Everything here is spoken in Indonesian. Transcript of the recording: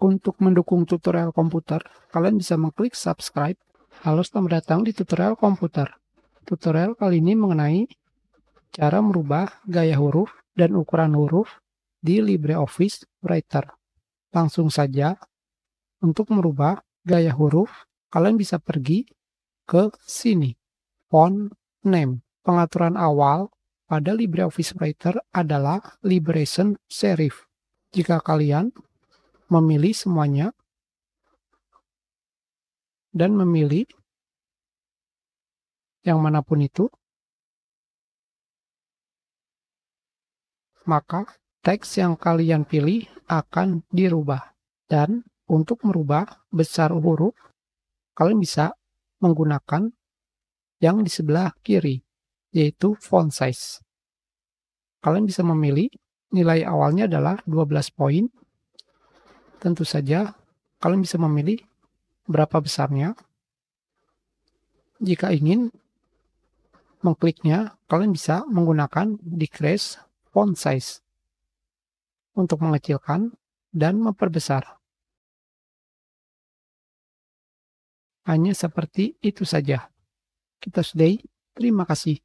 Untuk mendukung tutorial komputer, kalian bisa mengklik subscribe. Halo, selamat datang di tutorial komputer. Tutorial kali ini mengenai cara merubah gaya huruf dan ukuran huruf di LibreOffice Writer. Langsung saja, untuk merubah gaya huruf, kalian bisa pergi ke sini, font name. Pengaturan awal pada LibreOffice Writer adalah liberation serif. Jika kalian memilih semuanya dan memilih yang manapun itu, maka teks yang kalian pilih akan dirubah. Dan untuk merubah besar huruf, kalian bisa menggunakan yang di sebelah kiri, yaitu font size. Kalian bisa memilih nilai awalnya adalah 12 poin. Tentu saja kalian bisa memilih berapa besarnya. Jika ingin mengkliknya, kalian bisa menggunakan decrease font size untuk mengecilkan dan memperbesar. Hanya seperti itu saja. Kita sudahi. Terima kasih.